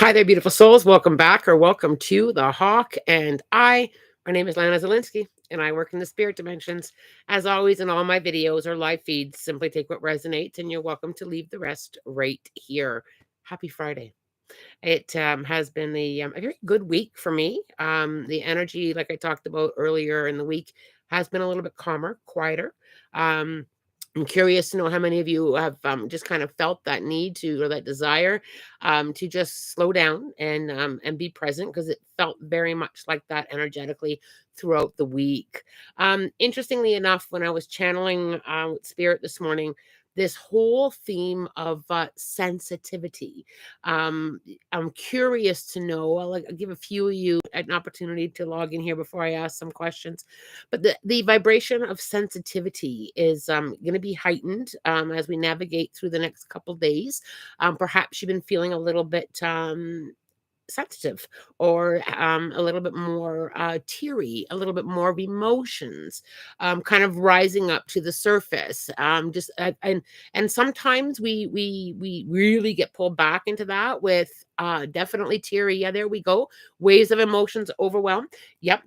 Hi there, beautiful souls. Welcome back or welcome to the Hawk and I. My name is Lana Zelinsky, and I work in the spirit dimensions. As always, in all my videos or live feeds, simply take what resonates, and you're welcome to leave the rest right here. Happy Friday. It has been a very good week for me. The energy, like I talked about earlier in the week, has been a little bit calmer, quieter. Um, I'm curious to know how many of you have just kind of felt that need to or that desire to just slow down and be present because it felt very much like that energetically throughout the week. Interestingly enough, when I was channeling with Spirit this morning, this whole theme of sensitivity. Um, I'm curious to know. I'll give a few of you an opportunity to log in here before I ask some questions. But the vibration of sensitivity is going to be heightened as we navigate through the next couple days. Perhaps you've been feeling a little bit sensitive or a little bit more teary, a little bit more of emotions kind of rising up to the surface. Just and sometimes we really get pulled back into that with definitely teary. Yeah, there we go. Waves of emotions overwhelm. Yep.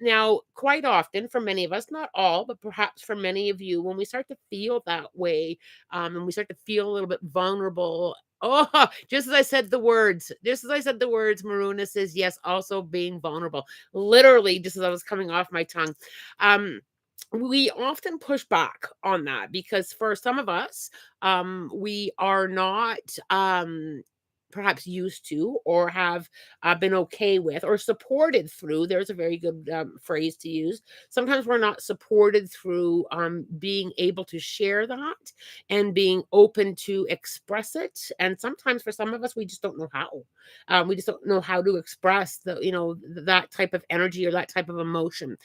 Now, quite often for many of us, not all, but perhaps for many of you, when we start to feel that way, and we start to feel a little bit vulnerable. Oh, just as I said the words, Maruna says, yes, also being vulnerable. Literally, just as I was coming off my tongue. Um, we often push back on that because for some of us, we are not perhaps used to or have been okay with or supported through. There's a very good phrase to use. Sometimes we're not supported through being able to share that and being open to express it. And sometimes for some of us, we just don't know how. We just don't know how to express that type of energy or that type of emotion.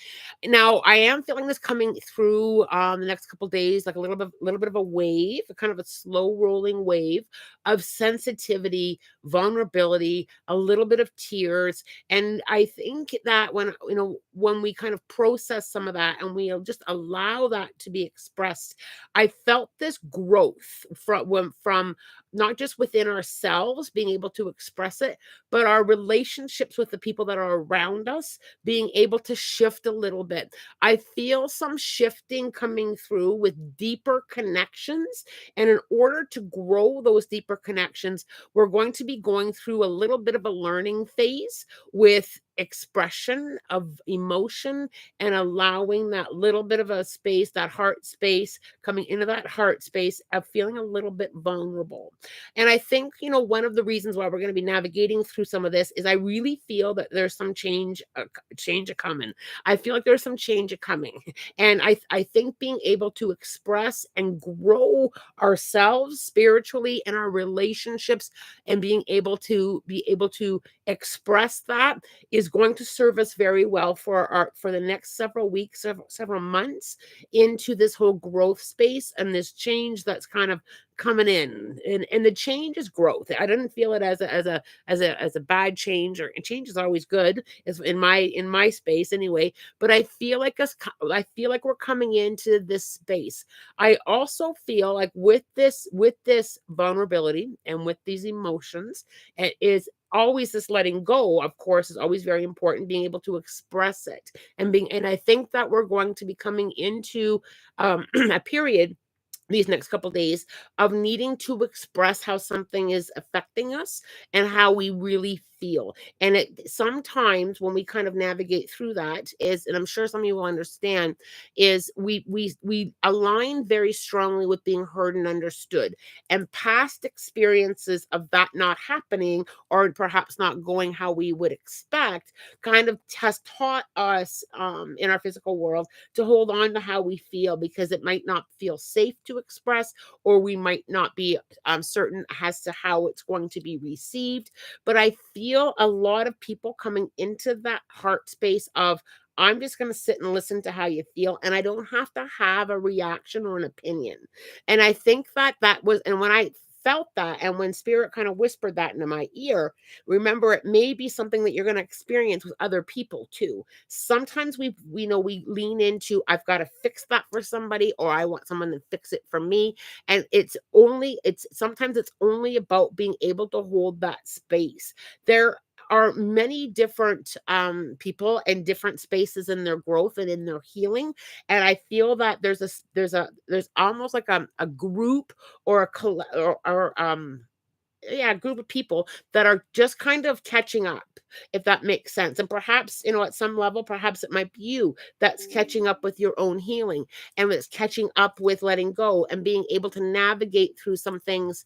Now, I am feeling this coming through the next couple days, like a little bit of a wave, a kind of a slow rolling wave of sensitivity, vulnerability, a little bit of tears. And I think that when we kind of process some of that and we just allow that to be expressed, I felt this growth from not just within ourselves being able to express it, but our relationships with the people that are around us being able to shift a little bit. I feel some shifting coming through with deeper connections. And in order to grow those deeper connections, we're going to be going through a little bit of a learning phase with expression of emotion and allowing that little bit of a space, that heart space, coming into that heart space of feeling a little bit vulnerable. And I think, one of the reasons why we're going to be navigating through some of this is I really feel that there's some change a coming. I feel like there's some change a coming. And I think being able to express and grow ourselves spiritually and our relationships and being able to express that is going to serve us very well for the next several weeks, several months into this whole growth space and this change that's kind of coming in. And the change is growth. I didn't feel it as a bad change, or change is always good, is in my space anyway. But I feel like we're coming into this space. I also feel like with this vulnerability and with these emotions, it is always this letting go, of course, is always very important, being able to express it. And I think that we're going to be coming into a period these next couple days of needing to express how something is affecting us and how we really feel. And it sometimes when we kind of navigate through that is, and I'm sure some of you will understand, is we align very strongly with being heard and understood. And past experiences of that not happening or perhaps not going how we would expect kind of has taught us in our physical world to hold on to how we feel because it might not feel safe to express, or we might not be certain as to how it's going to be received. But I feel a lot of people coming into that heart space of, I'm just going to sit and listen to how you feel, and I don't have to have a reaction or an opinion. And I think that was, and when I felt that, and when spirit kind of whispered that into my ear, remember, it may be something that you're going to experience with other people too. Sometimes we lean into, I've got to fix that for somebody, or I want someone to fix it for me. And it's sometimes it's only about being able to hold that space. There are many different people and different spaces in their growth and in their healing, and I feel that there's almost like a group or a group of people that are just kind of catching up, if that makes sense. And perhaps, at some level, perhaps it might be you that's catching up with your own healing, and it's catching up with letting go and being able to navigate through some things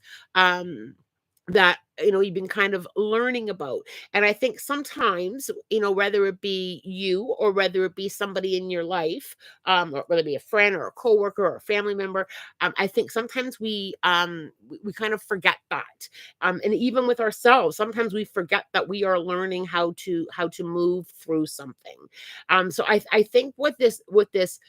that you've been kind of learning about. And I think sometimes, whether it be you or whether it be somebody in your life, or whether it be a friend or a coworker or a family member, I think sometimes we kind of forget that. And even with ourselves, sometimes we forget that we are learning how to move through something. So I think with this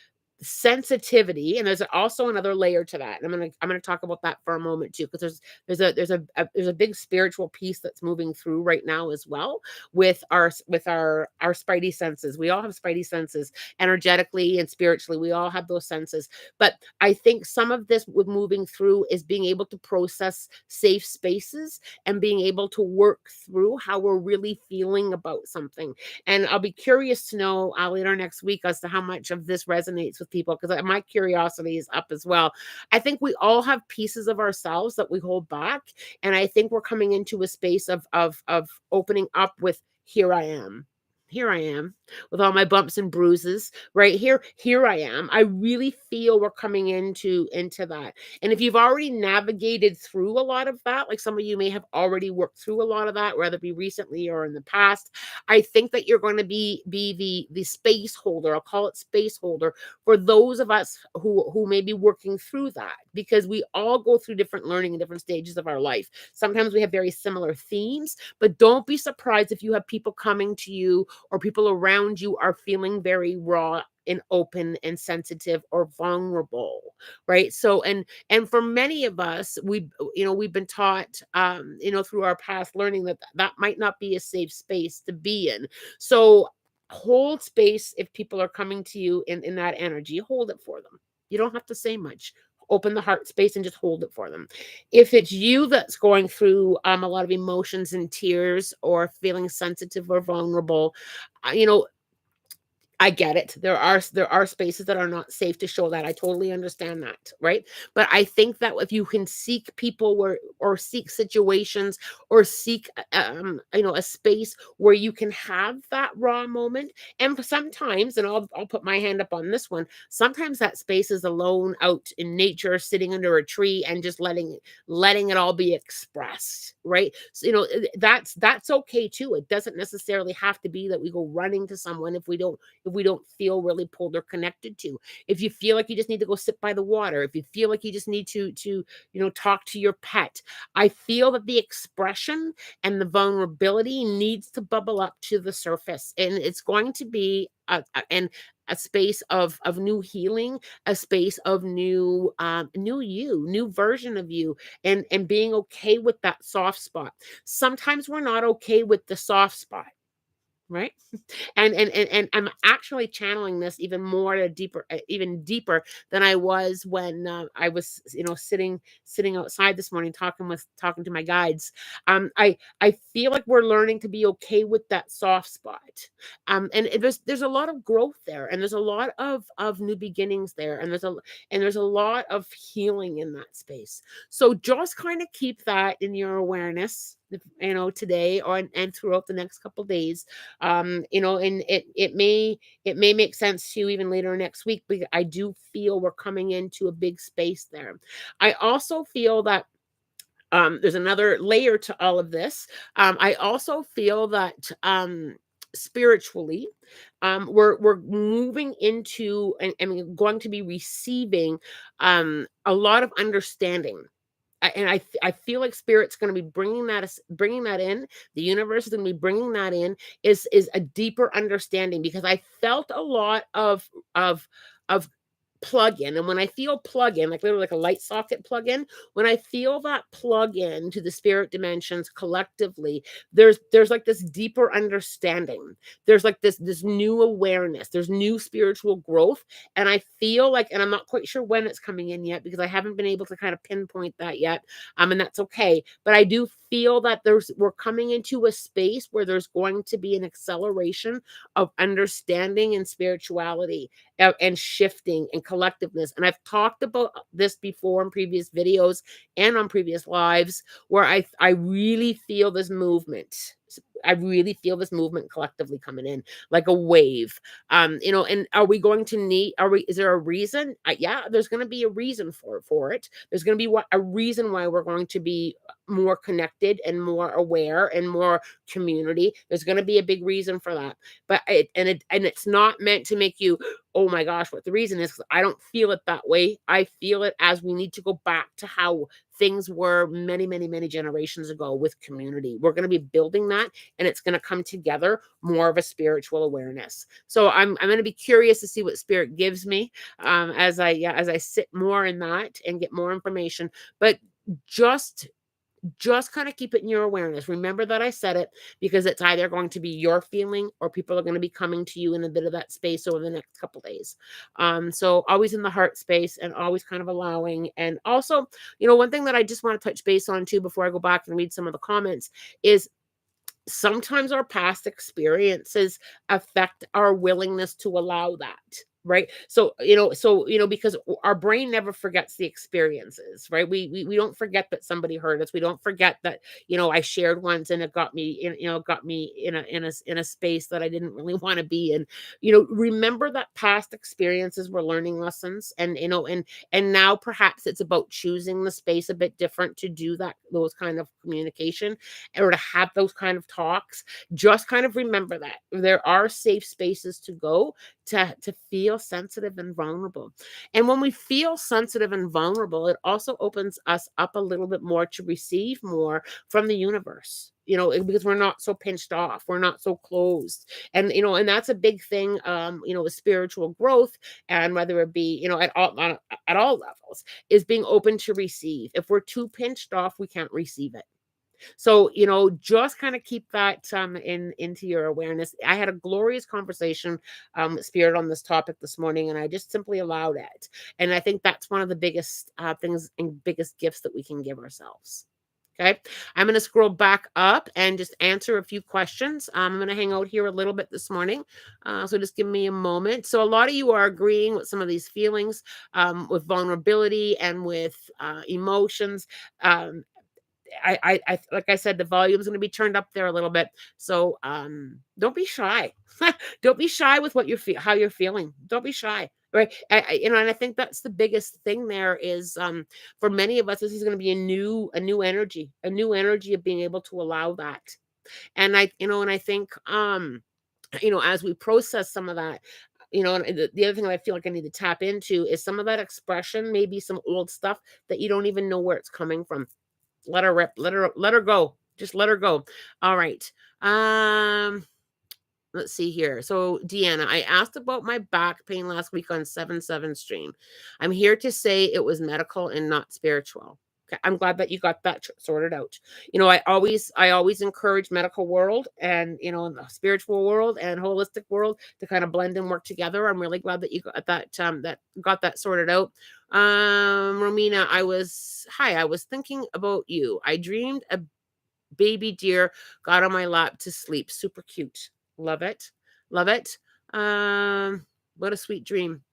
sensitivity, and there's also another layer to that, and I'm gonna talk about that for a moment too, because there's a big spiritual piece that's moving through right now as well, with our spidey senses. We all have spidey senses, energetically and spiritually. We all have those senses. But I think some of this with moving through is being able to process safe spaces and being able to work through how we're really feeling about something. And I'll be curious to know later next week as to how much of this resonates with people, because my curiosity is up as well. I think we all have pieces of ourselves that we hold back, and I think we're coming into a space of opening up with, here I am. Here I am with all my bumps and bruises right here. Here I am. I really feel we're coming into that. And if you've already navigated through a lot of that, like some of you may have already worked through a lot of that, whether it be recently or in the past, I think that you're going to be the space holder. I'll call it space holder for those of us who may be working through that, because we all go through different learning in different stages of our life. Sometimes we have very similar themes, but don't be surprised if you have people coming to you or people around you are feeling very raw and open and sensitive or vulnerable, right? So, and for many of us, we've been taught, through our past learning, that might not be a safe space to be in. So hold space. If people are coming to you in that energy, hold it for them. You don't have to say much. Open the heart space and just hold it for them. If it's you that's going through a lot of emotions and tears, or feeling sensitive or vulnerable, uh, you know I get it. There are spaces that are not safe to show that. I totally understand that, right? But I think that if you can seek people or seek situations, or seek a space where you can have that raw moment. And sometimes, and I'll put my hand up on this one, sometimes that space is alone out in nature, sitting under a tree and just letting it all be expressed, right? So, that's okay too. It doesn't necessarily have to be that we go running to someone if we don't feel really pulled or connected to. If you feel like you just need to go sit by the water, if you feel like you just need to talk to your pet, I feel that the expression and the vulnerability needs to bubble up to the surface, and it's going to be a space of new healing, a space of new version of you, and being okay with that soft spot. Sometimes we're not okay with the soft spot, right? And I'm actually channeling this even more at a deeper, even deeper than I was when I was, sitting outside this morning talking to my guides. I feel like we're learning to be okay with that soft spot. There's a lot of growth there, and there's a lot of new beginnings there, and there's a lot of healing in that space. So just kind of keep that in your awareness, today, and throughout the next couple days. And it may make sense to you even later next week, because I do feel we're coming into a big space there. I also feel that there's another layer to all of this. I also feel that spiritually, we're moving into, and going to be receiving a lot of understanding. And I feel like spirit's going to be bringing that in. The universe is going to be bringing that in, is a deeper understanding, because I felt a lot of plug in. And when I feel plug in, like literally like a light socket plug in, when I feel that plug in to the spirit dimensions collectively, there's like this deeper understanding. There's like this new awareness. There's new spiritual growth. And I feel like, and I'm not quite sure when it's coming in yet because I haven't been able to kind of pinpoint that yet. And that's okay. But I do feel that we're coming into a space where there's going to be an acceleration of understanding and spirituality and shifting and collectiveness. And I've talked about this before in previous videos and on previous lives where I really feel this movement. I really feel this movement collectively coming in like a wave. And are we going to need, is there a reason? Yeah, there's going to be a reason for it. There's going to be a reason why we're going to be more connected and more aware and more community. There's going to be a big reason for that. But it's not meant to make you, oh my gosh, what the reason is. 'Cause I don't feel it that way. I feel it as we need to go back to how things were many, many, many generations ago with community. We're going to be building that, and it's going to come together more of a spiritual awareness. So I'm going to be curious to see what spirit gives me as I sit more in that and get more information. But just kind of keep it in your awareness. Remember that I said it because it's either going to be your feeling or people are going to be coming to you in a bit of that space over the next couple days. So always in the heart space and always kind of allowing. And also, one thing that I just want to touch base on too before I go back and read some of the comments is sometimes our past experiences affect our willingness to allow that. Right. So, because our brain never forgets the experiences, right? We don't forget that somebody hurt us. We don't forget that, I shared once and it got me in a space that I didn't really want to be in. Remember that past experiences were learning lessons and now perhaps it's about choosing the space a bit different to do those kind of communication or to have those kind of talks. Just kind of remember that there are safe spaces to go to feel sensitive and vulnerable. And when we feel sensitive and vulnerable, it also opens us up a little bit more to receive more from the universe. Because we're not so pinched off, we're not so closed, and that's a big thing. With spiritual growth, and whether it be at all levels, is being open to receive. If we're too pinched off, we can't receive it. So, just kind of keep that into your awareness. I had a glorious conversation with Spirit on this topic this morning, and I just simply allowed it. And I think that's one of the biggest things and biggest gifts that we can give ourselves. Okay, I'm going to scroll back up and just answer a few questions. I'm going to hang out here a little bit this morning. So just give me a moment. So a lot of you are agreeing with some of these feelings, with vulnerability and with emotions. I like I said, the volume's going to be turned up there a little bit. So don't be shy. Don't be shy with how you're feeling. Don't be shy. Right. And I think that's the biggest thing there is for many of us, this is going to be a new energy of being able to allow that. And I think as we process some of that, and the other thing that I feel like I need to tap into is some of that expression, maybe some old stuff that you don't even know where it's coming from. Let her rip. Let her go. Just let her go. All right. Let's see here. So, Deanna, I asked about my back pain last week on 7/7 stream. I'm here to say it was medical and not spiritual. Okay, I'm glad that you got that sorted out. I always encourage medical world and the spiritual world and holistic world to kind of blend and work together. I'm really glad that you got that sorted out. Romina, I was thinking about you. I dreamed a baby deer got on my lap to sleep. Super cute. Love it. Love it. What a sweet dream.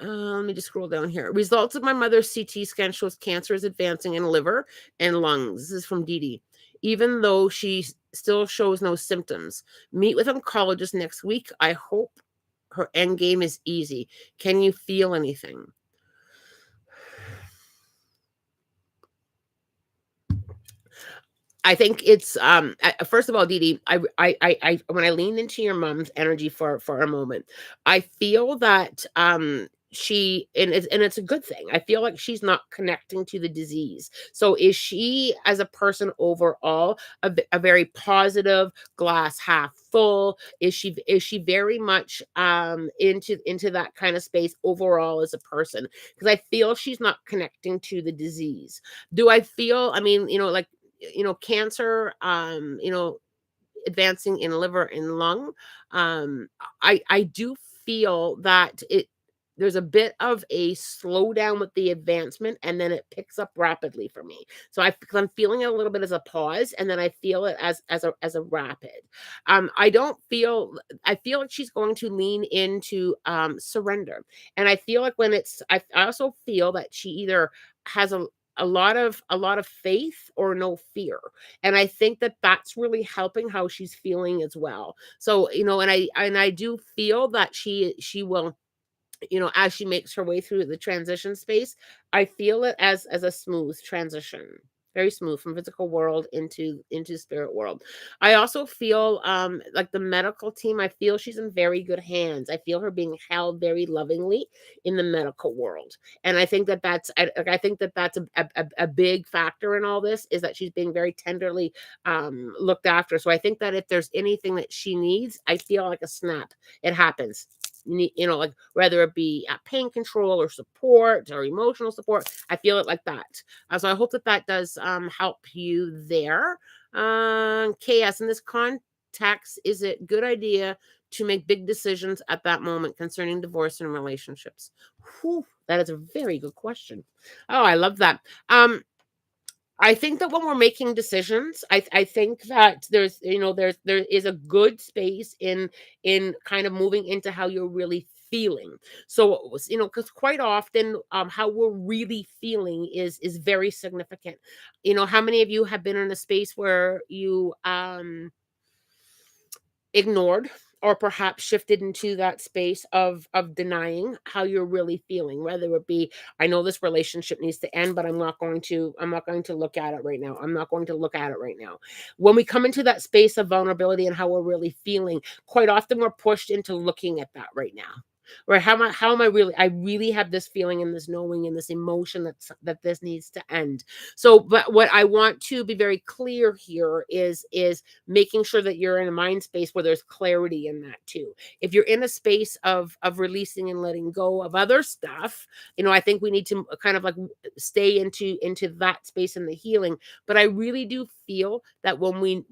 Let me just scroll down here. Results of my mother's CT scan shows cancer is advancing in liver and lungs. This is from Dee Dee. Even though she still shows no symptoms. Meet with oncologist next week. I hope her end game is easy. Can you feel anything? I think it's first of all, Dee Dee, I when I lean into your mom's energy for a moment, I feel that it's a good thing. I feel like she's not connecting to the disease. So is she, as a person overall, a very positive, glass half full? Is she very much into that kind of space overall as a person? Because I feel she's not connecting to the disease. Do I feel, I mean, like, cancer, advancing in liver and lung. I do feel that there's a bit of a slowdown with the advancement, and then it picks up rapidly for me. So because I'm feeling it a little bit as a pause, and then I feel it as a rapid. I feel like she's going to lean into surrender. And I feel like I also feel that she either has a lot of faith or no fear. And I think that that's really helping how she's feeling as well. So, and I do feel that she will, as she makes her way through the transition space, I feel it as a smooth transition. Very smooth from physical world into spirit world. I also feel like the medical team, I feel she's in very good hands. I feel her being held very lovingly in the medical world. And I think that I think that that's a big factor in all this, is that she's being very tenderly looked after. So I think that if there's anything that she needs, I feel like a snap, it happens. Like, whether it be pain control or support or emotional support, I feel it like that. So I hope that that does help you there. KS, in this context, is it good idea to make big decisions at that moment concerning divorce and relationships? Whew, that is a very good question. Oh, I love that. I think that when we're making decisions, I think that there is a good space in kind of moving into how you're really feeling. So, because quite often, how we're really feeling is very significant. How many of you have been in a space where you ignored, or perhaps shifted into that space of denying how you're really feeling, whether it be, I know this relationship needs to end, but I'm not going to look at it right now. I'm not going to look at it right now. When we come into that space of vulnerability and how we're really feeling, quite often we're pushed into looking at that right now. Right? How am I really, I really have this feeling and this knowing and this emotion that this needs to end. So, but what I want to be very clear here is making sure that you're in a mind space where there's clarity in that too. If you're in a space of releasing and letting go of other stuff, I think we need to kind of like stay into that space in the healing. But I really do feel that when we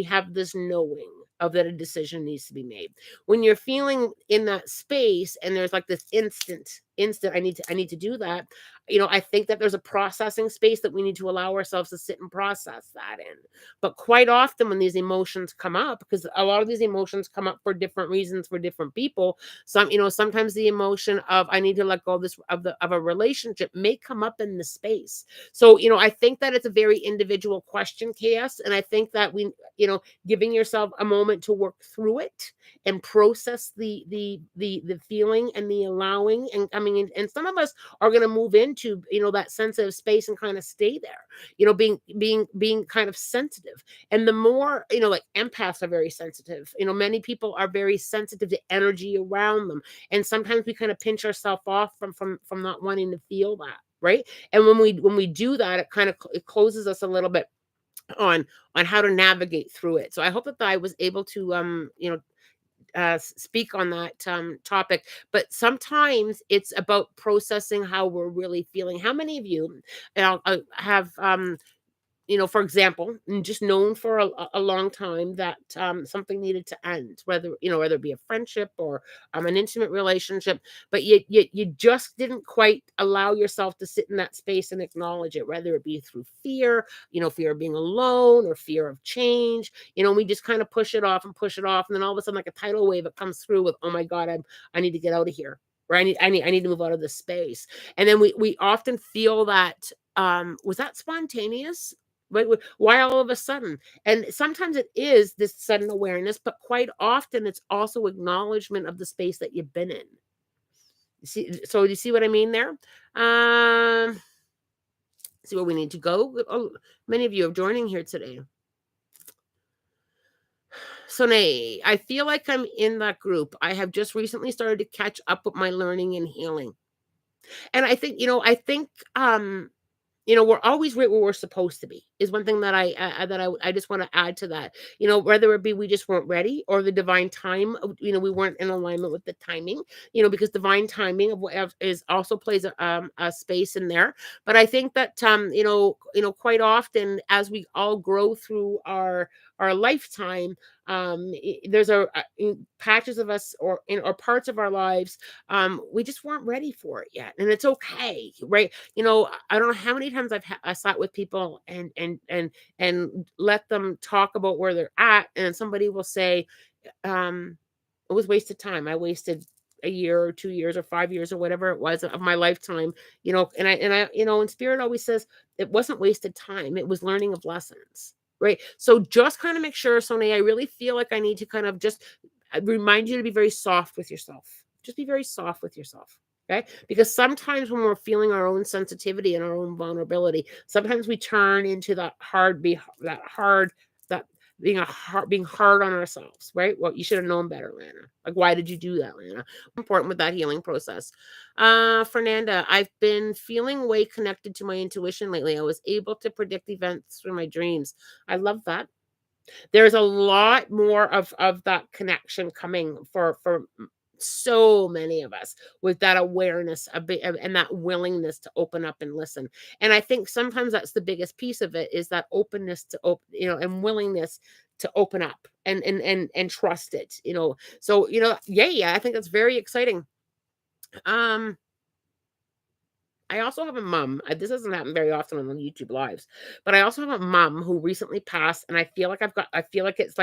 have this knowing of that a decision needs to be made, when you're feeling in that space and there's like this instant, I need to do that. I think that there's a processing space that we need to allow ourselves to sit and process that in. But quite often when these emotions come up, because a lot of these emotions come up for different reasons for different people. Sometimes the emotion of, I need to let go of this, of a relationship, may come up in the space. So, I think that it's a very individual question, KS. And I think that giving yourself a moment to work through it and process the feeling and the allowing and coming in. And some of us are going to move into that sensitive space and kind of stay there, being kind of sensitive. And the more, like, empaths are very sensitive. Many people are very sensitive to energy around them, and sometimes we kind of pinch ourselves off from not wanting to feel that, right? And when we do that, it kind of it closes us a little bit on how to navigate through it. So I hope that I was able to speak on that topic. But sometimes it's about processing how we're really feeling. How many of you have for example, just known for a long time that something needed to end, whether it be a friendship or an intimate relationship, but you just didn't quite allow yourself to sit in that space and acknowledge it, whether it be through fear, fear of being alone or fear of change. We just kind of push it off and push it off, and then all of a sudden, like a tidal wave, it comes through with, oh my God, I need to get out of here. Or I need to move out of this space. And then we often feel that, was that spontaneous? Why all of a sudden? And sometimes it is this sudden awareness, but quite often it's also acknowledgement of the space that you've been in. You see what I mean there? See where we need to go. Oh, many of you are joining here today. So, Nay, I feel like I'm in that group. I have just recently started to catch up with my learning and healing. And I think, we're always right where we're supposed to be is one thing that I just want to add to that. Whether it be we just weren't ready or the divine time, we weren't in alignment with the timing, because divine timing is also plays a space in there. But I think that quite often as we all grow through our lifetime, there's patches of us or parts of our lives, we just weren't ready for it yet, and it's okay, right? I don't know how many times I sat with people and let them talk about where they're at, and somebody will say, um, "It was wasted time. I wasted a year or 2 years or 5 years or whatever it was of my lifetime," and Spirit always says it wasn't wasted time. It was learning of lessons, right? So just kind of make sure, Sonia, I really feel like I need to kind of just remind you to be very soft with yourself. Just be very soft with yourself. Okay. Because sometimes when we're feeling our own sensitivity and our own vulnerability, sometimes we turn into that being hard on ourselves, right? Well, you should have known better, Lana. Like, why did you do that, Lana? Important with that healing process. Fernanda, I've been feeling way connected to my intuition lately. I was able to predict events through my dreams. I love that. There's a lot more of that connection coming for so many of us with that awareness and that willingness to open up and listen. And I think sometimes that's the biggest piece of it is that openness to and willingness to open up and trust it. So yeah, I think that's very exciting. um I also have a mom. This doesn't happen very often on the YouTube lives, but I also have a mom who recently passed, and I feel like it's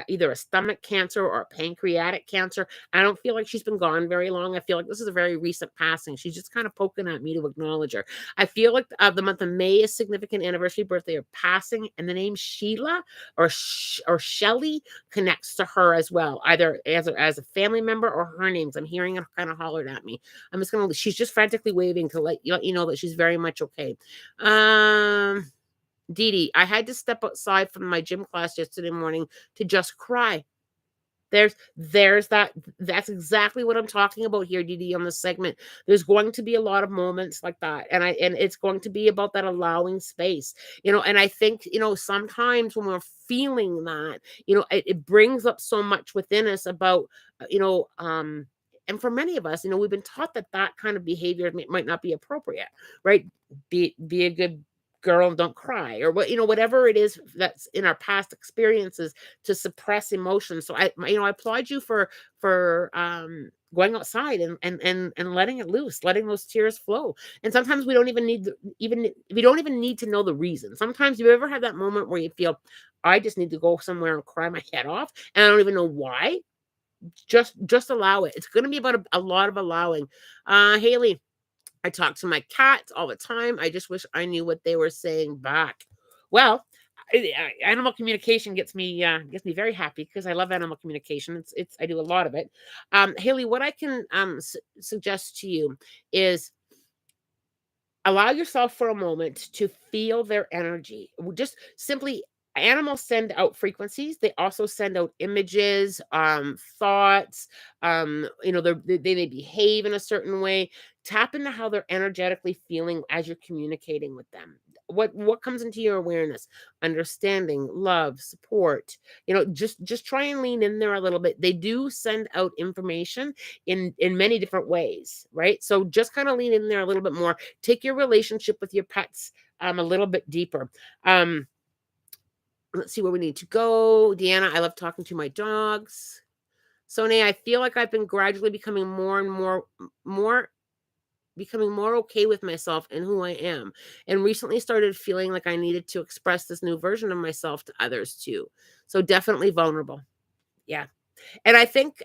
either a stomach cancer or a pancreatic cancer. I don't feel like she's been gone very long. I feel like this is a very recent passing. She's just kind of poking at me to acknowledge her. I feel like the month of May is significant anniversary birthday of passing, and the name Sheila or Shelly connects to her as well, either as a family member or her names. I'm hearing it kind of hollered at me. She's just frantically waving to let you know that she's very much okay. Dee Dee, I had to step outside from my gym class yesterday morning to just cry. That's exactly what I'm talking about here, Dee Dee, on this segment. There's going to be a lot of moments like that. And it's going to be about that allowing space, and I think, sometimes when we're feeling that, it brings up so much within us about, and for many of us, we've been taught that kind of behavior might not be appropriate, right? Be a good girl and don't cry, or whatever it is that's in our past experiences to suppress emotion. So I applaud you for going outside and letting it loose, letting those tears flow. And sometimes we don't even need to know the reason. Sometimes you ever have that moment where you feel, I just need to go somewhere and cry my head off, and I don't even know why. Just allow it. It's going to be about a lot of allowing. Haley, I talk to my cats all the time. I just wish I knew what they were saying back. Well, animal communication gets me very happy because I love animal communication. I do a lot of it. Haley, what I can suggest to you is allow yourself for a moment to feel their energy. Just simply, animals send out frequencies. They also send out images, thoughts. They may behave in a certain way. Tap into how they're energetically feeling as you're communicating with them. What comes into your awareness? Understanding, love, support. Just try and lean in there a little bit. They do send out information in many different ways, right? So just kind of lean in there a little bit more. Take your relationship with your pets a little bit deeper. Let's see where we need to go. Deanna, I love talking to my dogs. Sonia, I feel like I've been gradually becoming more okay with myself and who I am, and recently started feeling like I needed to express this new version of myself to others too. So definitely vulnerable. Yeah. And I think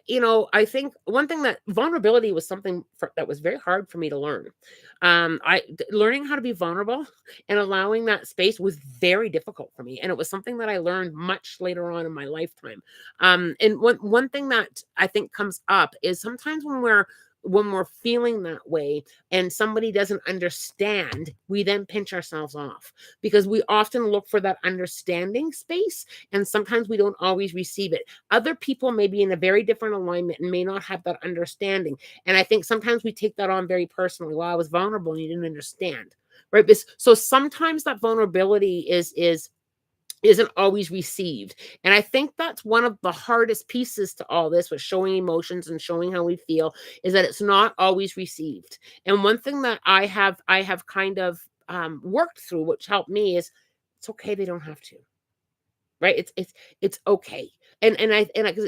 one thing, that vulnerability was something that was very hard for me to learn. Learning how to be vulnerable and allowing that space was very difficult for me, and it was something that I learned much later on in my lifetime. And one thing that I think comes up is sometimes when we're when we're feeling that way and somebody doesn't understand, we then pinch ourselves off because we often look for that understanding space, and sometimes we don't always receive it. Other people may be in a very different alignment and may not have that understanding. And I think sometimes we take that on very personally. Well, I was vulnerable and you didn't understand. Right. So sometimes that vulnerability isn't always received. And I think that's one of the hardest pieces to all this with showing emotions and showing how we feel, is that it's not always received. And one thing that I have kind of worked through, which helped me, is it's okay. They don't have to, right? It's okay.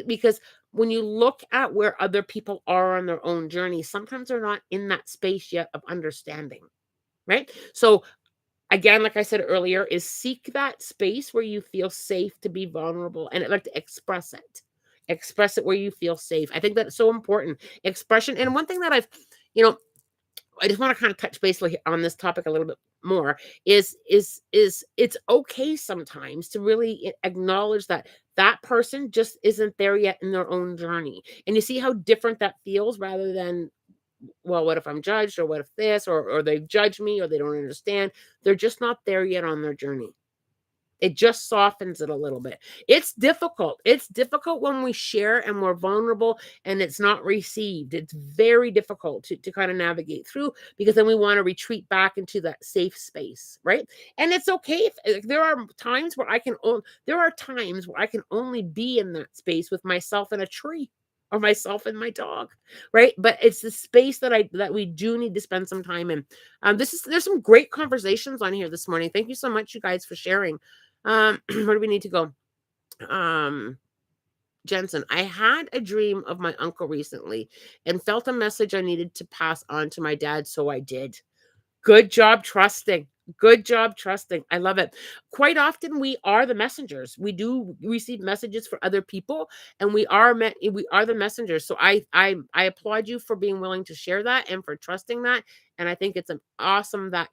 Because when you look at where other people are on their own journey, sometimes they're not in that space yet of understanding. Right. So again, like I said earlier, is seek that space where you feel safe to be vulnerable and like to express it. Express it where you feel safe. I think that's so important. Expression. And one thing that you know, I just want to kind of touch base on this topic a little bit more is it's okay sometimes to really acknowledge that that person just isn't there yet in their own journey. And you see how different that feels, rather than, well, what if I'm judged, or what if this, or they judge me, or they don't understand. They're just not there yet on their journey. It just softens it a little bit. It's difficult. It's difficult when we share and we're vulnerable and it's not received. It's very difficult to kind of navigate through, because then we want to retreat back into that safe space, right? And it's okay if there are times where there are times where I can only be in that space with myself and a tree, or myself and my dog, right? But it's the space that we do need to spend some time in. There's some great conversations on here this morning. Thank you so much, you guys, for sharing. Where do we need to go? Um, Jensen, I had a dream of my uncle recently and felt a message I needed to pass on to my dad, so I did. Good job trusting. Good job trusting. I love it. Quite often we are the messengers. We do receive messages for other people, and we are the messengers. So I applaud you for being willing to share that and for trusting that. And I think it's an awesome that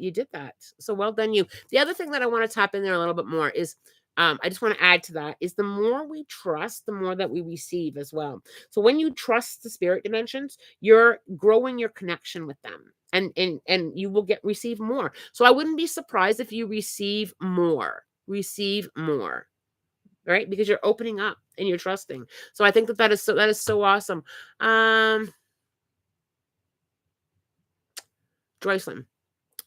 you did that. So well done you. The other thing that I want to tap in there a little bit more is, I just want to add to that, is the more we trust, the more that we receive as well. So when you trust the spirit dimensions, you're growing your connection with them, and you will get receive more. So I wouldn't be surprised if you receive more, right? Because you're opening up and you're trusting. So I think that is so awesome. um Joycelyn,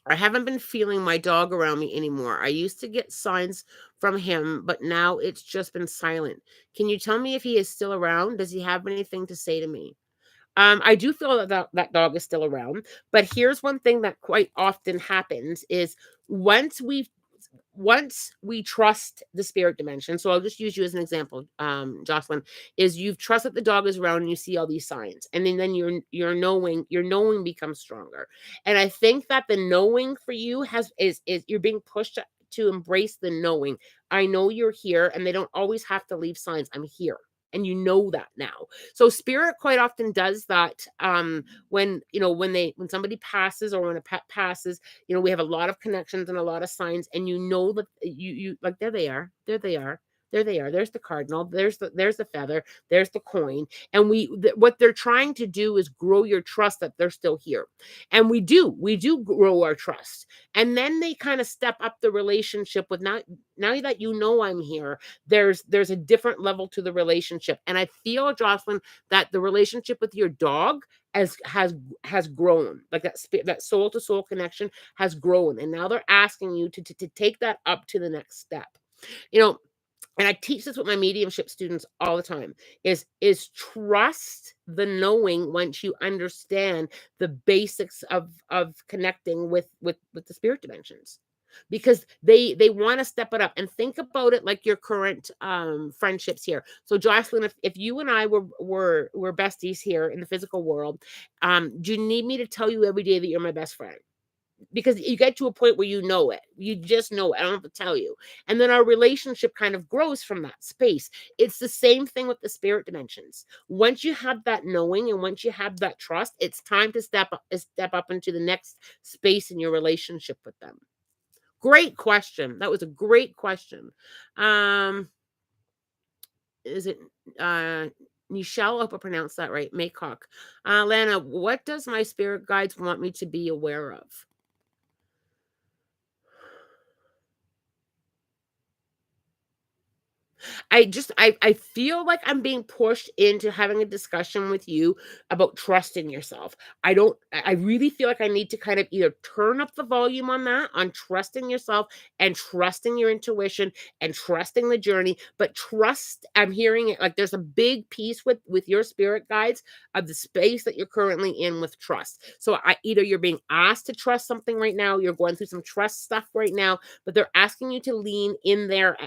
I haven't been feeling my dog around me anymore. I used to get signs from him, but now it's just been silent. Can you tell me if he is still around? Does he have anything to say to me? I do feel that dog is still around, but here's one thing that quite often happens is, once we once we trust the spirit dimension. So I'll just use you as an example, Jocelyn, is you've trusted the dog is around and you see all these signs, and then your knowing becomes stronger. And I think that the knowing for you is you're being pushed to embrace the knowing. I know you're here, and they don't always have to leave signs. I'm here. And you know that now. So spirit quite often does that, when somebody passes, or when a pet passes. We have a lot of connections and a lot of signs, and you know that you like, there they are. There they are. There they are. There's the cardinal. There's the feather. There's the coin. And what they're trying to do is grow your trust that they're still here. And we do grow our trust. And then they kind of step up the relationship with, now that you know I'm here, there's a different level to the relationship. And I feel, Jocelyn, that the relationship with your dog has grown, like that soul to soul connection has grown, and now they're asking you to take that up to the next step. you know and I teach this with my mediumship students all the time, is trust the knowing once you understand the basics of connecting with the spirit dimensions, because they want to step it up. And think about it like your current friendships here. So Jocelyn, if you and I were besties here in the physical world, do you need me to tell you every day that you're my best friend? Because you get to a point where you know it. You just know it. I don't have to tell you. And then our relationship kind of grows from that space. It's the same thing with the spirit dimensions. Once you have that knowing and once you have that trust, it's time to step up into the next space in your relationship with them. Great question. That was a great question. Um, is it uh Nichelle, I hope I pronounced that right. Maycock. Lana, what does my spirit guides want me to be aware of? I feel like I'm being pushed into having a discussion with you about trusting yourself. I really feel like I need to kind of either turn up the volume on that, on trusting yourself and trusting your intuition and trusting the journey, but trust, I'm hearing it like there's a big piece with your spirit guides of the space that you're currently in with trust. So I either you're being asked to trust something right now, you're going through some trust stuff right now, but they're asking you to lean in there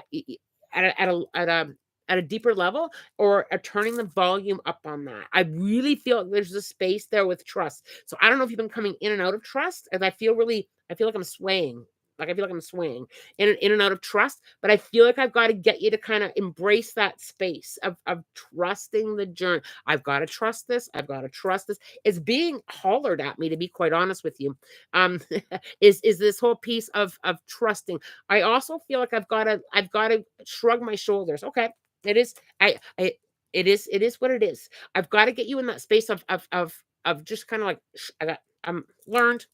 at a deeper level, or turning the volume up on that. I really feel like there's a space there with trust. So I don't know if you've been coming in and out of trust, as I feel like I'm swaying. Like I feel like I'm swaying in and out of trust, but I feel like I've got to get you to kind of embrace that space of trusting the journey. I've got to trust this. I've got to trust this. It's being hollered at me, to be quite honest with you. Um, is this whole piece of trusting. I also feel like I've got to shrug my shoulders. Okay, it is it is what it is. I've got to get you in that space of just kind of like I'm learned,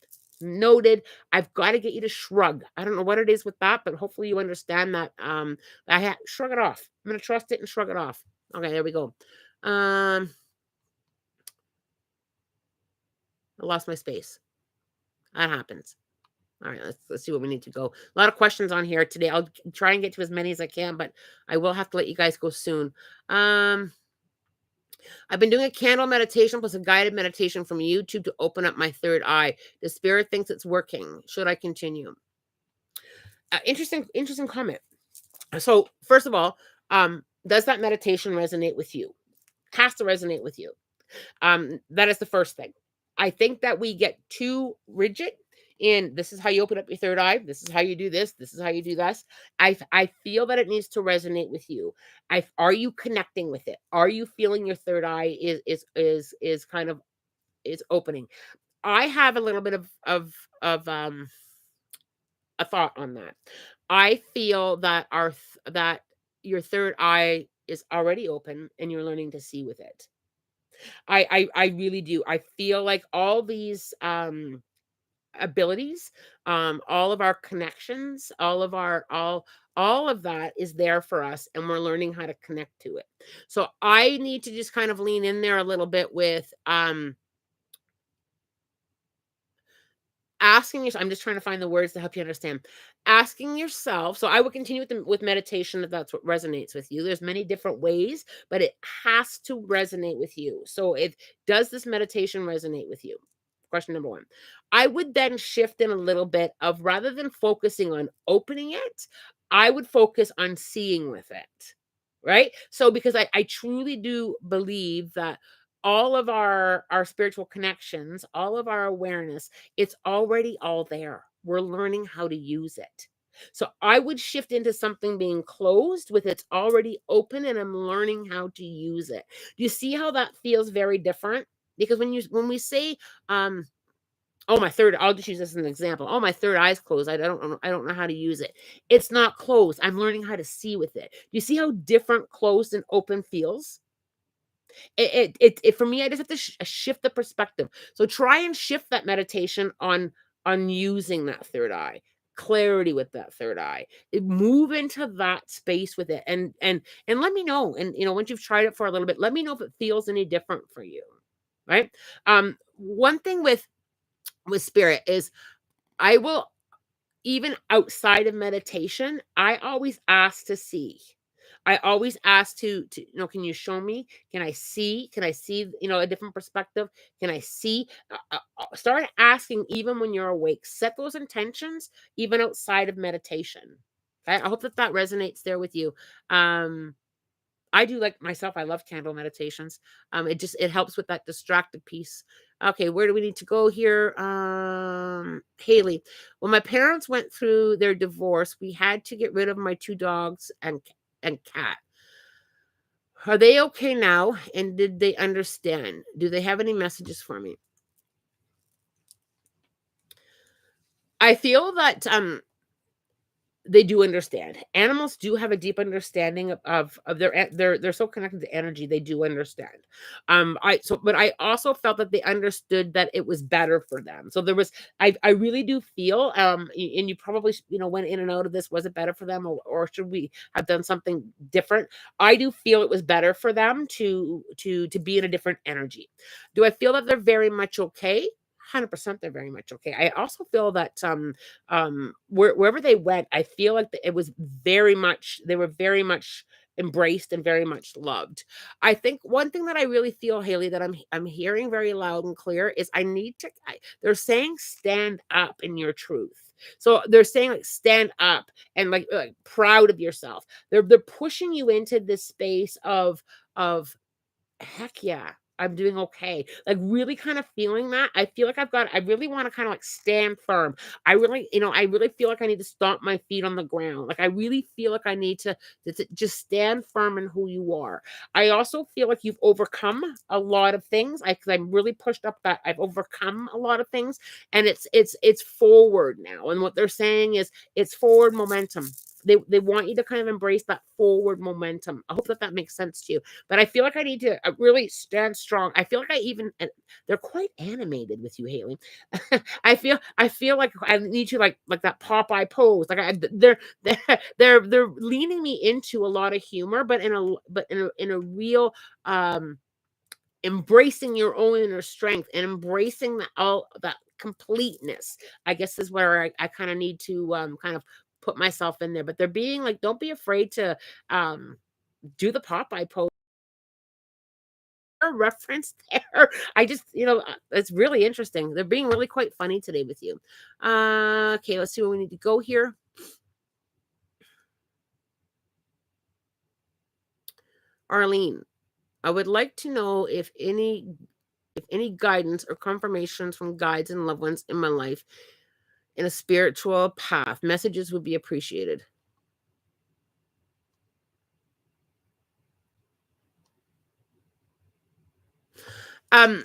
noted. I've got to get you to shrug. I don't know what it is with that, but hopefully you understand that. Shrug it off. I'm gonna trust it and shrug it off. Okay, there we go. Um, I lost my space. That happens. All right, let's see what we need to go. A lot of questions on here today. I'll try and get to as many as I can, but I will have to let you guys go soon. I've been doing a candle meditation plus a guided meditation from YouTube to open up my third eye. The spirit thinks it's working. Should I continue? Interesting comment. So, first of all, does that meditation resonate with you? Has to resonate with you. That is the first thing. I think that we get too rigid in this is how you open up your third eye. This is how you do this. This is how you do this. I feel that it needs to resonate with you. Are you connecting with it? Are you feeling your third eye is kind of is opening? I have a little bit of a thought on that. I feel that that your third eye is already open and you're learning to see with it. I really do. I feel like all these abilities, all of our connections, all of that is there for us and we're learning how to connect to it. So I need to just kind of lean in there a little bit with asking yourself. I'm just trying to find the words to help you understand. Asking yourself, so I would continue with meditation if that's what resonates with you. There's many different ways, but it has to resonate with you. So if does this meditation resonate with you? Question number one. I would then shift in a little bit of rather than focusing on opening it, I would focus on seeing with it. Right. So because I truly do believe that all of our spiritual connections, all of our awareness, it's already all there. We're learning how to use it. So I would shift into something being closed with it's already open and I'm learning how to use it. Do you see how that feels very different? Because when we say oh my third, I'll just use this as an example. Oh, my third eye's closed. I don't know how to use it. It's not closed. I'm learning how to see with it. Do you see how different closed and open feels? It for me, I just have to shift the perspective. So try and shift that meditation on using that third eye, clarity with that third eye. Move into that space with it, and let me know. And once you've tried it for a little bit, let me know if it feels any different for you. Right? One thing with spirit is I will even outside of meditation, I always ask to see. I always ask to can you show me? Can I see? Can I see, a different perspective? Can I see? Start asking even when you're awake. Set those intentions even outside of meditation. Okay? I hope that that resonates there with you. Um, I do like myself, I love candle meditations. It helps with that distracted piece. Okay, where do we need to go here? Haley. When my parents went through their divorce, we had to get rid of my two dogs and cat. Are they okay now? And did they understand? Do they have any messages for me? I feel that They do understand. Animals do have a deep understanding of they're so connected to energy, they do understand. But I also felt that they understood that it was better for them. So there was I really do feel, and you probably, went in and out of this, was it better for them, or should we have done something different? I do feel it was better for them to be in a different energy. Do I feel that they're very much okay? 100% they're very much okay. I also feel that wherever they went, I feel like it was very much they were very much embraced and very much loved. I think one thing that I really feel, Haley, that I'm hearing very loud and clear is they're saying stand up in your truth. So they're saying like stand up and like proud of yourself. They're pushing you into this space of heck yeah, I'm doing okay. Like really kind of feeling that. I feel like I really want to kind of like stand firm. I really feel like I need to stomp my feet on the ground. Like I really feel like I need to just stand firm in who you are. I also feel like you've overcome a lot of things. Cause I'm really pushed up that I've overcome a lot of things, and it's forward now. And what they're saying is it's forward momentum. They want you to kind of embrace that forward momentum. I hope that that makes sense to you. But I feel like I need to really stand strong. I feel like they're quite animated with you, Haley. I feel like I need you like that Popeye pose. They're they're leaning me into a lot of humor, but in a real embracing your own inner strength and embracing that completeness. I guess is where I kind of need to kind of put myself in there. But they're being like, don't be afraid to um do the Popeye pose reference there. I just, it's really interesting. They're being really quite funny today with you. Okay, let's see where we need to go here. Arlene, I would like to know if any guidance or confirmations from guides and loved ones in my life in a spiritual path. Messages would be appreciated. Um,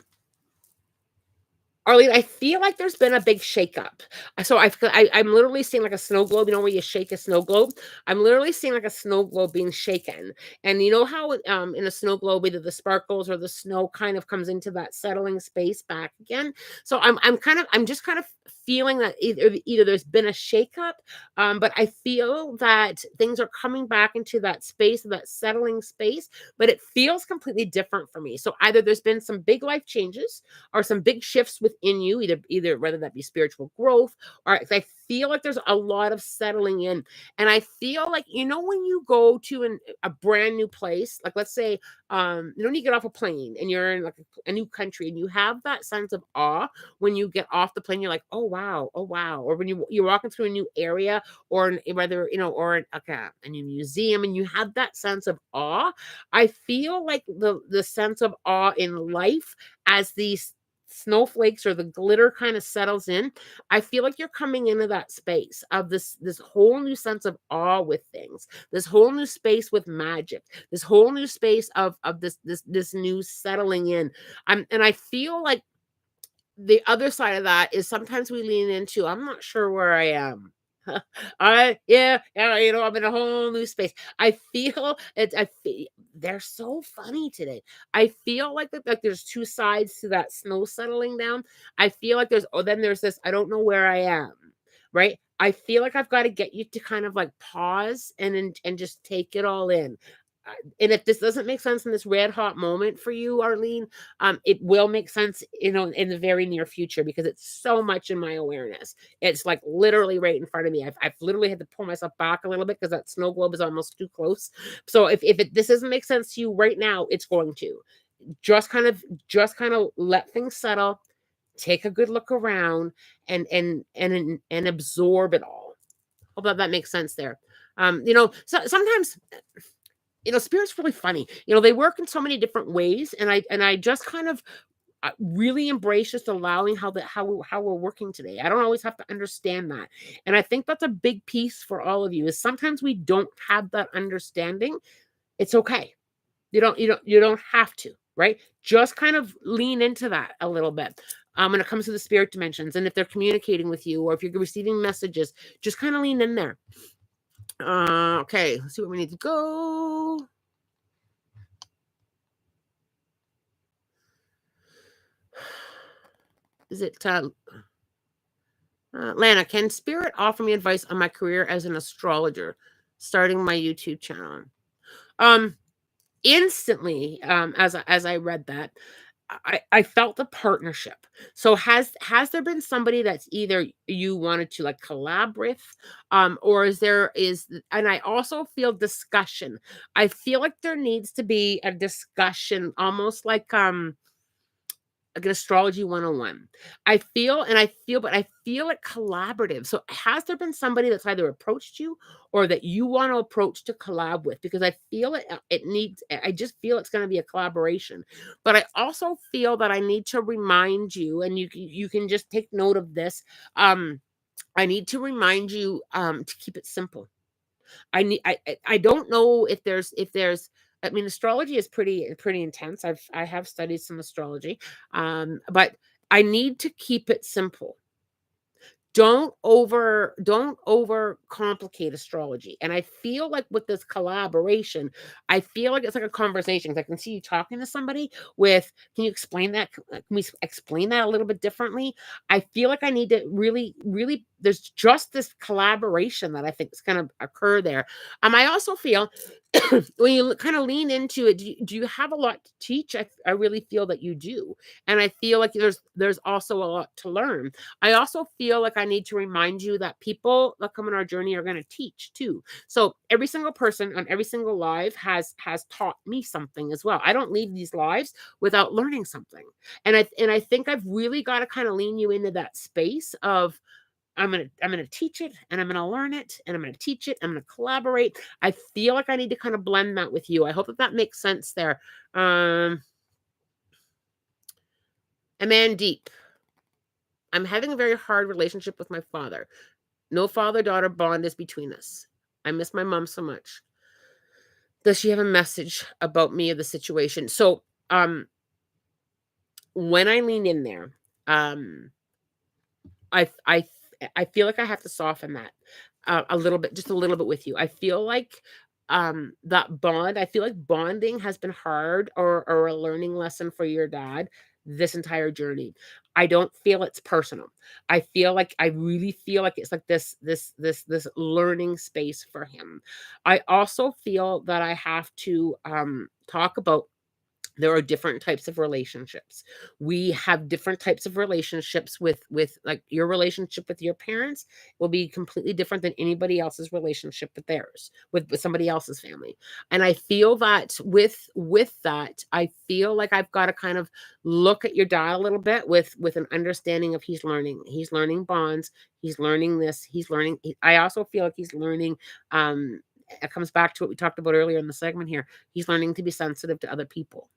Arlene, I feel like there's been a big shakeup. I'm literally seeing like a snow globe. You know where you shake a snow globe? I'm literally seeing like a snow globe being shaken. And you know how in a snow globe either the sparkles or the snow kind of comes into that settling space back again. So I'm just kind of feeling that either there's been a shakeup, but I feel that things are coming back into that space, that settling space. But it feels completely different for me. So either there's been some big life changes or some big shifts within you, either whether that be spiritual growth or I feel like there's a lot of settling in. And I feel like, when you go to a brand new place, like let's say, when you get off a plane and you're in like a new country and you have that sense of awe when you get off the plane, you're like, oh wow. Or when you're walking through a new area or whether, or like a new museum and you have that sense of awe. I feel like the sense of awe in life as these snowflakes or the glitter kind of settles in, I feel like you're coming into that space of this whole new sense of awe with things, this whole new space with magic, this whole new space of this new settling in. And I feel like the other side of that is sometimes we lean into, I'm not sure where I am. Yeah, I'm in a whole new space. I feel it. They're so funny today. I feel like there's two sides to that snow settling down. I feel like then there's this, I don't know where I am, right? I feel like I've got to get you to kind of like pause and just take it all in. And if this doesn't make sense in this red hot moment for you, Arlene, it will make sense, in the very near future because it's so much in my awareness. It's like literally right in front of me. I've literally had to pull myself back a little bit because that snow globe is almost too close. So if this doesn't make sense to you right now, it's going to. Just kind of let things settle, take a good look around, and absorb it all. Hope that makes sense there. So sometimes spirit's really funny. They work in so many different ways, and I just kind of really embrace just allowing how we're working today. I don't always have to understand that, and I think that's a big piece for all of you. Is sometimes we don't have that understanding. It's okay. You don't have to, right? Just kind of lean into that a little bit. When it comes to the spirit dimensions, and if they're communicating with you, or if you're receiving messages, just kind of lean in there. Okay, let's see where we need to go. Is it Lana, can Spirit offer me advice on my career as an astrologer, starting my YouTube channel? Um, Instantly, as I read that, I felt the partnership. So has there been somebody that's either you wanted to like collab with, or and I also feel discussion. I feel like there needs to be a discussion, almost like an astrology 101. But I feel it collaborative. So has there been somebody that's either approached you or that you want to approach to collab with? Because I feel I just feel it's going to be a collaboration. But I also feel that I need to remind you, and you can just take note of this. I need to remind you to keep it simple. I don't know if there's I mean, astrology is pretty intense. I have studied some astrology, but I need to keep it simple. Don't over complicate astrology. And I feel like with this collaboration, I feel like it's like a conversation. 'Cause I can see you talking to somebody with, can you explain that? Can we explain that a little bit differently? I feel like I need to really, there's just this collaboration that I think is going to occur there. I also feel when you kind of lean into it, do you have a lot to teach? I really feel that you do. And I feel like there's also a lot to learn. I also feel like I need to remind you that people that come on our journey are going to teach too. So every single person on every single live has taught me something as well. I don't leave these lives without learning something. And I think I've really got to kind of lean you into that space of I'm gonna teach it and I'm gonna learn it and I'm gonna teach it. I'm gonna collaborate. I feel like I need to kind of blend that with you. I hope that makes sense there. Um, Amandeep, I'm having a very hard relationship with my father. No father-daughter bond is between us. I miss my mom so much. Does she have a message about me or the situation? So, when I lean in there, um, I I I feel like I have to soften that a little bit, just a little bit with you. I feel like that bond. I feel like bonding has been hard or a learning lesson for your dad this entire journey. I don't feel it's personal. I really feel like it's like this learning space for him. I also feel that I have to talk about there are different types of relationships. We have different types of relationships with like your relationship with your parents will be completely different than anybody else's relationship with theirs, with somebody else's family. And I feel that with that, I feel like I've got to kind of look at your dad a little bit with an understanding of he's learning bonds, he's learning this, I also feel like he's learning it comes back to what we talked about earlier in the segment here. He's learning to be sensitive to other people.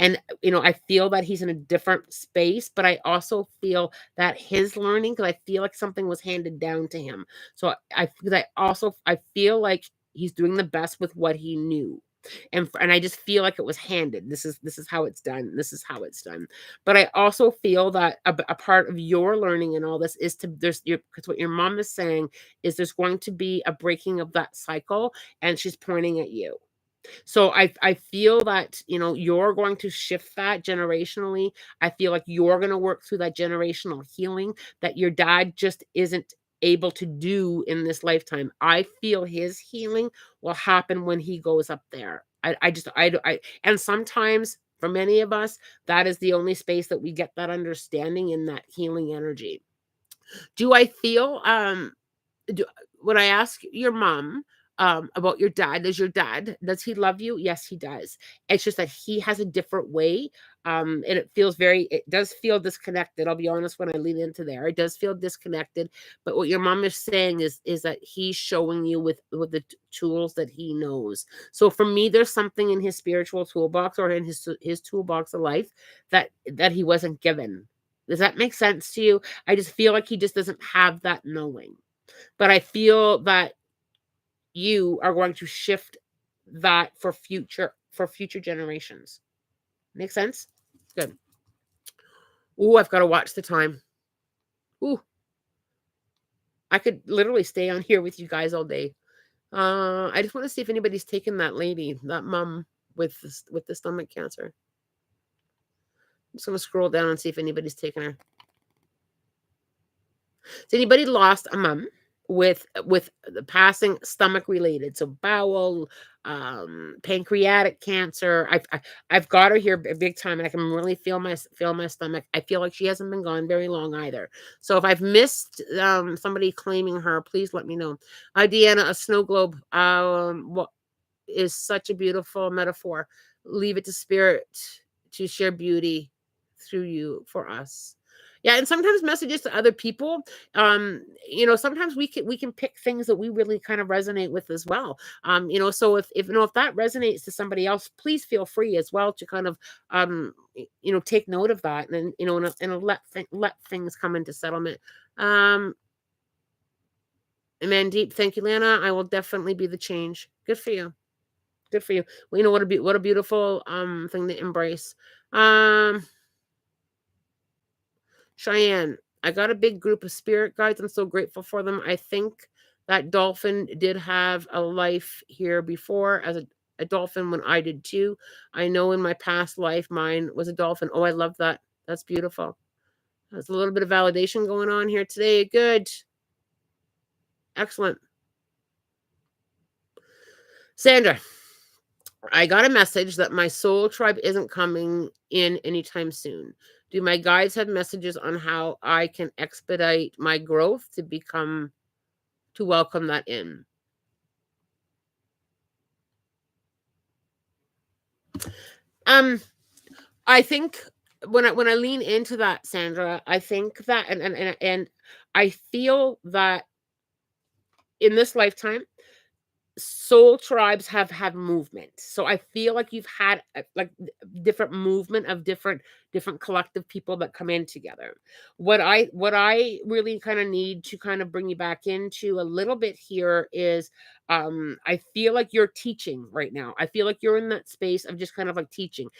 And, I feel that he's in a different space, but I also feel that his learning, because I feel like something was handed down to him. So because I feel like he's doing the best with what he knew. And I just feel like it was handed. This is how it's done. This is how it's done. But I also feel that a part of your learning and all this is to there's your because what your mom is saying is there's going to be a breaking of that cycle, and she's pointing at you. So I feel that, you're going to shift that generationally. I feel like you're going to work through that generational healing that your dad just isn't able to do in this lifetime. I feel his healing will happen when he goes up there. And sometimes for many of us, that is the only space that we get that understanding and that healing energy. Do I feel do when I ask your mom, about your dad, does he love you? Yes, he does. It's just that he has a different way, and it does feel disconnected. I'll be honest when I lean into there. It does feel disconnected, but what your mom is saying is that he's showing you with the tools that he knows. So for me, there's something in his spiritual toolbox or in his toolbox of life that he wasn't given. Does that make sense to you? I just feel like he just doesn't have that knowing. But I feel that you are going to shift that for future generations. Make sense? Good. Ooh, I've got to watch the time. Ooh, I could literally stay on here with you guys all day. I just want to see if anybody's taken that lady, that mom with the stomach cancer. I'm just gonna scroll down and see if anybody's taken her. Has anybody lost a mom with the passing stomach related? So bowel, pancreatic cancer. I've got her here big time, and I can really feel my stomach. I feel like she hasn't been gone very long either. So if I've missed somebody claiming her, please let me know. Deanna, a snow globe. What is such a beautiful metaphor. Leave it to spirit to share beauty through you for us. Yeah, and sometimes messages to other people, sometimes we can pick things that we really kind of resonate with as well. So if that resonates to somebody else, please feel free as well to kind of take note of that, and let things come into settlement. Mandeep, thank you, Lana. I will definitely be the change. Good for you. Good for you. Well, what a beautiful thing to embrace. Cheyenne, I got a big group of spirit guides. I'm so grateful for them. I think that dolphin did have a life here before as a dolphin when I did too. I know in my past life mine was a dolphin. Oh, I love that. That's beautiful. There's a little bit of validation going on here today. Good. Excellent. Sandra, I got a message that my soul tribe isn't coming in anytime soon. Do my guides have messages on how I can expedite my growth to welcome that in? I think when I lean into that, Sandra, I think that and I feel that in this lifetime soul tribes have had movement. So I feel like you've had like different movement of different collective people that come in together. What I really kind of need to kind of bring you back into a little bit here is I feel like you're teaching right now. I feel like you're in that space of just kind of like teaching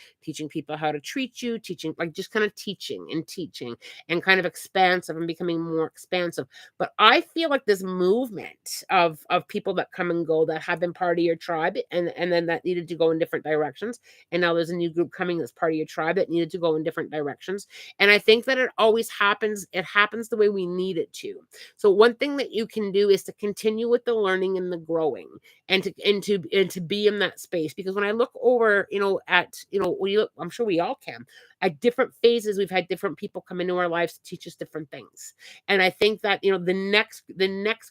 people how to treat you, teaching, like just kind of teaching and kind of expansive and becoming more expansive. But I feel like this movement of people that come and go that have been part of your tribe, and then that needed to go in different directions, and now there's a new group coming that's part of your tribe that needed to go in different directions. And I think that it always happens. It happens the way we need it to. So one thing that you can do is to continue with the learning and the growing, and to be in that space. Because when I look over, at we look, I'm sure we all can, at different phases, we've had different people come into our lives to teach us different things. And I think that the next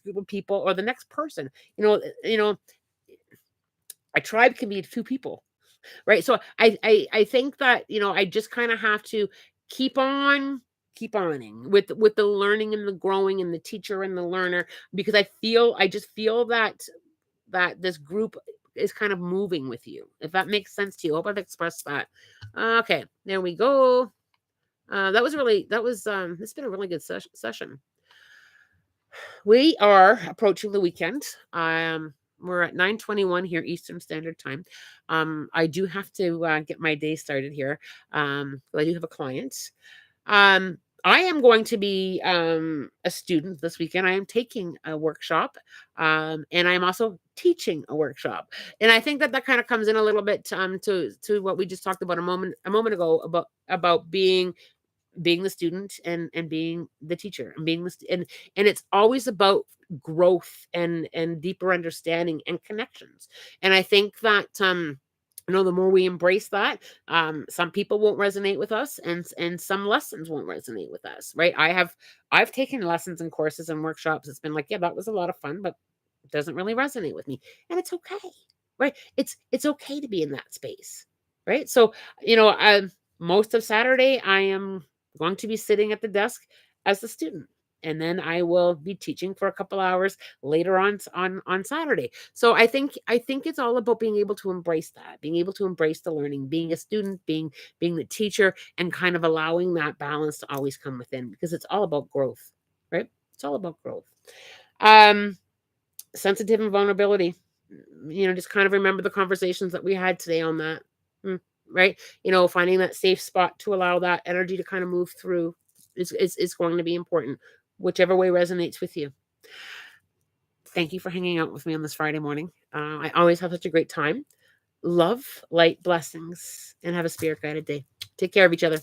group of people, or the next person, a tribe can be two people, right? So I think that I just kind of have to keep on keep oning with the learning and the growing and the teacher and the learner, because I just feel that this group is kind of moving with you, if that makes sense to you. I hope I've expressed that. Okay, there we go. It's been a really good session. We are approaching the weekend. We're at 9:21 here Eastern Standard Time. I do have to get my day started here. I do have a client. I am going to be a student this weekend. I am taking a workshop, and I'm also teaching a workshop. And I think that kind of comes in a little bit to what we just talked about a moment ago about being the student and being the teacher, and and it's always about growth and deeper understanding and connections. And I think that the more we embrace that, some people won't resonate with us, and some lessons won't resonate with us, right? I've taken lessons and courses and workshops. It's been like, yeah, that was a lot of fun, but it doesn't really resonate with me, and it's okay, right? It's okay to be in that space, right? So most of Saturday I am going to be sitting at the desk as a student, and then I will be teaching for a couple hours later on Saturday. So I think it's all about being able to embrace that, being able to embrace the learning, being a student, being the teacher, and kind of allowing that balance to always come within, because it's all about growth, right? It's all about growth. Um, Sensitive and vulnerability. Just kind of remember the conversations that we had today on that. Right? Finding that safe spot to allow that energy to kind of move through is going to be important, whichever way resonates with you. Thank you for hanging out with me on this Friday morning. I always have such a great time. Love, light, blessings, and have a spirit guided day. Take care of each other.